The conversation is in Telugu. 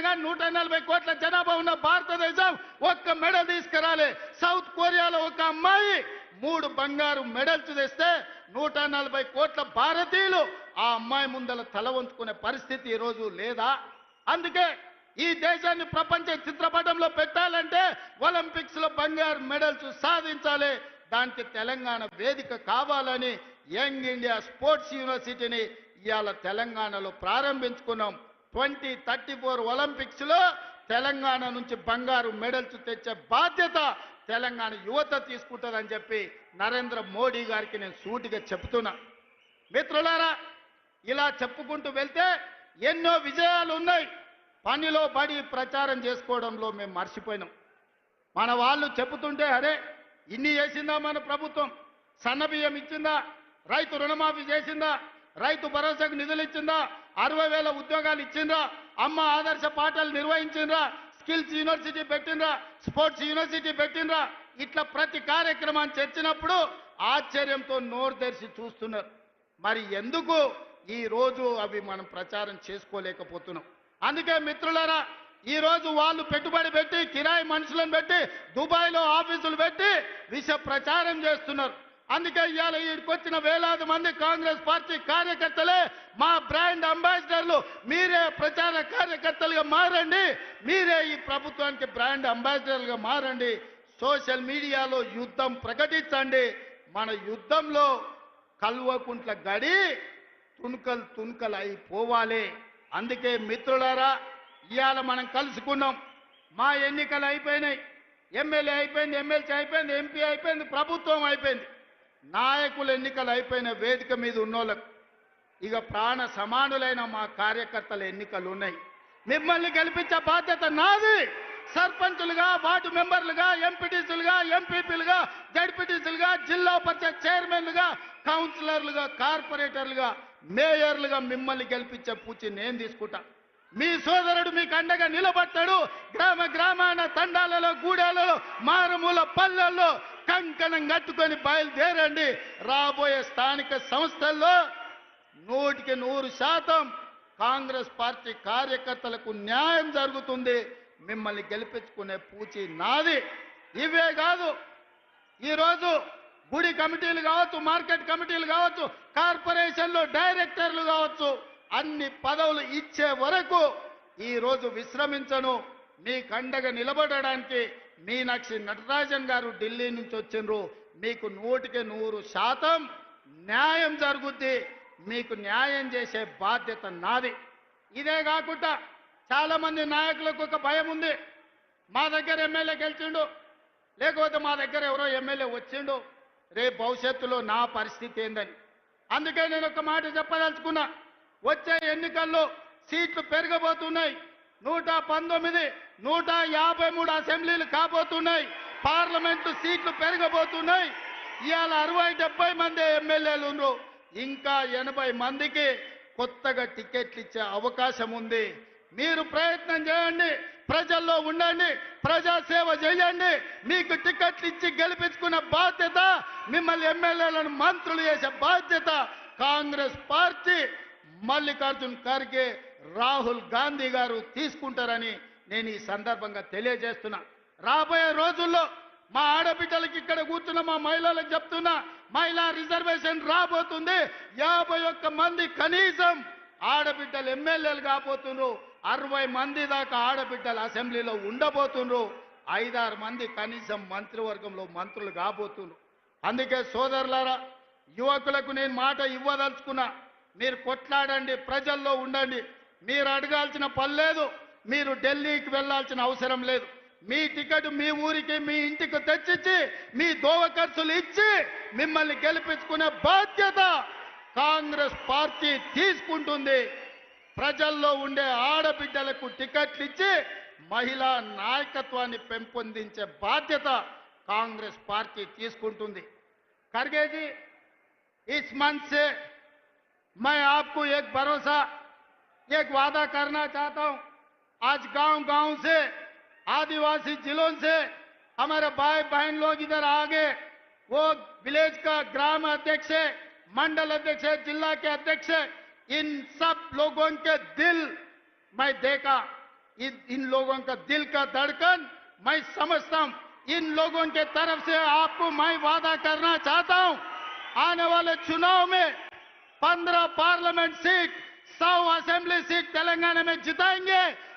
కానీ 140 కోట్ల జనాభా ఉన్న భారతదేశం ఒక్క మెడల్ తీసుకురాలే. సౌత్ కొరియాలో ఒక అమ్మాయి 3 బంగారు మెడల్స్ తెస్తే 140 కోట్ల భారతీయులు ఆ అమ్మాయి ముందల తల వంచుకునే పరిస్థితి ఈరోజు లేదా? అందుకే ఈ దేశాన్ని ప్రపంచ చిత్రపటంలో పెట్టాలంటే ఒలింపిక్స్ లో బంగారు మెడల్స్ సాధించాలి. దానికి తెలంగాణ వేదిక కావాలని యంగ్ ఇండియా స్పోర్ట్స్ యూనివర్సిటీని ఇవాళ తెలంగాణలో ప్రారంభించుకున్నాం. 2034 ఒలింపిక్స్ లో తెలంగాణ నుంచి బంగారు మెడల్స్ తెచ్చే బాధ్యత తెలంగాణ యువత తీసుకుంటుందని చెప్పి నరేంద్ర మోడీ గారికి నేను సూటిగా చెప్తున్నా. మిత్రులారా, ఇలా చెప్పుకుంటూ వెళ్తే ఎన్నో విజయాలు ఉన్నాయి. పనిలో పడి ప్రచారం చేసుకోవడంలో మేము మర్చిపోయినాం. మన వాళ్ళు చెబుతుంటే అరే ఇన్ని చేసిందా మన ప్రభుత్వం, సన్నబియ్యం ఇచ్చిందా, రైతు రుణమాఫీ చేసిందా, రైతు భరోసాకు నిధులు ఇచ్చిందా, 60,000 ఉద్యోగాలు ఇచ్చిందా, అమ్మ ఆదర్శ పాఠాలు నిర్వహించిందా, స్కిల్స్ యూనివర్సిటీ పెట్టిండ్రా, స్పోర్ట్స్ యూనివర్సిటీ పెట్టిండ్రా, ఇట్లా ప్రతి కార్యక్రమాన్ని చర్చినప్పుడు ఆశ్చర్యంతో నోరు తెరిచి చూస్తున్నారు. మరి ఎందుకు ఈ రోజు అవి మనం ప్రచారం చేసుకోలేకపోతున్నాం? అందుకే మిత్రులారా, ఈ రోజు వాళ్ళు పెట్టుబడి పెట్టి కిరాయి మనుషులను పెట్టి దుబాయ్లో ఆఫీసులు పెట్టి విష ప్రచారం చేస్తున్నారు. అందుకే ఇవాళ ఈడికొచ్చిన వేలాది మంది కాంగ్రెస్ పార్టీ కార్యకర్తలే మా బ్రాండ్ అంబాసిడర్లు. మీరే ప్రచార కార్యకర్తలుగా మారండి, మీరే ఈ ప్రభుత్వానికి బ్రాండ్ అంబాసిడర్లుగా మారండి. సోషల్ మీడియాలో యుద్ధం ప్రకటించండి. మన యుద్ధంలో కల్వకుంట్ల గడి తుణుకలు తుణుకలు అయిపోవాలి. అందుకే మిత్రులారా, ఇవాళ మనం కలుసుకున్నాం. మా ఎన్నికలు అయిపోయినాయి, ఎమ్మెల్యే అయిపోయింది, ఎమ్మెల్సీ అయిపోయింది, ఎంపీ అయిపోయింది, ప్రభుత్వం అయిపోయింది. నాయకుల ఎన్నికలు అయిపోయిన వేదిక మీద ఉన్నోళ్ళకు ఇక ప్రాణ సమానులైన మా కార్యకర్తల ఎన్నికలు ఉన్నాయి. మిమ్మల్ని గెలిపించే బాధ్యత నాది. సర్పంచులుగా, వార్డు మెంబర్లుగా, ఎంపీటీసీలుగా, ఎంపీపీలుగా, జడ్పీటీసీలుగా, జిల్లా పరిషత్ చైర్మన్లుగా, కౌన్సిలర్లుగా, కార్పొరేటర్లుగా, మేయర్లుగా మిమ్మల్ని గెలిపించే పూచి నేను తీసుకుంటా. మీ సోదరుడు మీకు అండగా నిలబడతాడు. గ్రామ గ్రామాన తండాలలో, గూడాలలో, మారుమూల పల్లెల్లో కంకణం కట్టుకొని బయలుదేరండి. రాబోయే స్థానిక సంస్థల్లో 100% కాంగ్రెస్ పార్టీ కార్యకర్తలకు న్యాయం జరుగుతుంది. మిమ్మల్ని గెలిపించుకునే పూచి నాది. ఇవే కాదు, ఈరోజు గుడి కమిటీలు కావచ్చు, మార్కెట్ కమిటీలు కావచ్చు, కార్పొరేషన్లో డైరెక్టర్లు కావచ్చు, అన్ని పదవులు ఇచ్చే వరకు ఈరోజు విశ్రమించను. మీకు అండగా నిలబడడానికి మీనాక్షి నటరాజన్ గారు ఢిల్లీ నుంచి వచ్చిండ్రు. మీకు 100% న్యాయం జరుగుద్ది. మీకు న్యాయం చేసే బాధ్యత నాది. ఇదే కాకుండా చాలా మంది నాయకులకు ఒక భయం ఉంది. మా దగ్గర ఎమ్మెల్యే గెలిచిండు, లేకపోతే మా దగ్గర ఎవరో ఎమ్మెల్యే వచ్చిండు, రేపు భవిష్యత్తులో నా పరిస్థితి ఏందని. అందుకే నేను ఒక మాట చెప్పదలుచుకున్నా. వచ్చే ఎన్నికల్లో సీట్లు పెరగబోతున్నాయి. 119, 153 అసెంబ్లీలు కాబోతున్నాయి. పార్లమెంటు సీట్లు పెరగబోతున్నాయి. ఇవాళ 60-70 మంది ఎమ్మెల్యేలు ఉన్నారు. ఇంకా 80 మందికి కొత్తగా టికెట్లు ఇచ్చే అవకాశం ఉంది. మీరు ప్రయత్నం చేయండి, ప్రజల్లో ఉండండి, ప్రజాసేవ చేయండి. మీకు టికెట్లు ఇచ్చి గెలిపించుకున్న బాధ్యత, మిమ్మల్ని ఎమ్మెల్యేలను మంత్రులు చేసే బాధ్యత కాంగ్రెస్ పార్టీ, మల్లికార్జున్ ఖర్గే, రాహుల్ గాంధీ గారు తీసుకుంటారని నేను ఈ సందర్భంగా తెలియజేస్తున్నా. రాబోయే రోజుల్లో మా ఆడబిడ్డలకి ఇక్కడ కూర్చున్న మా మహిళలకు చెప్తున్నా, మహిళా రిజర్వేషన్ రాబోతుంది. 51 మంది కనీసం ఆడబిడ్డలు ఎమ్మెల్యేలు కాబోతున్నారు. 60 మంది దాకా ఆడబిడ్డలు అసెంబ్లీలో ఉండబోతున్నారు. 5-6 మంది కనీసం మంత్రివర్గంలో మంత్రులు కాబోతున్నారు. అందుకే సోదరులారా, యువకులకు నేను మాట ఇవ్వదలుచుకున్నా. మీరు కొట్లాడండి, ప్రజల్లో ఉండండి. మీరు అడగాల్సిన పని లేదు, మీరు ఢిల్లీకి వెళ్లాల్సిన అవసరం లేదు. మీ టికెట్ మీ ఊరికి, మీ ఇంటికి తెచ్చిచ్చి, మీ దోవ ఖర్చులు ఇచ్చి మిమ్మల్ని గెలిపించుకునే బాధ్యత కాంగ్రెస్ పార్టీ తీసుకుంటుంది. ప్రజల్లో ఉండే ఆడబిడ్డలకు టికెట్లు ఇచ్చి మహిళా నాయకత్వాన్ని పెంపొందించే బాధ్యత కాంగ్రెస్ పార్టీ తీసుకుంటుంది. ఖర్గే जी, इस मंच से मैं आपको एक भरोसा, एक वादा करना चाहता हूं. आज गांव-गांव से, आदिवासी जिलों से हमारे भाई बहन लोग इधर आ गए. वो विलेज का ग्राम अध्यक्ष है, मंडल अध्यक्ष है, जिला के अध्यक्ष है. इन सब लोगों के दिल मैं देखा. इन लोगों का दिल का धड़कन मैं समझता हूं। इन लोगों के तरफ से आपको मैं वादा करना चाहता हूं, आने वाले चुनाव में 15 parliament seat, 100 assembly seat Telangana में जिताएंगे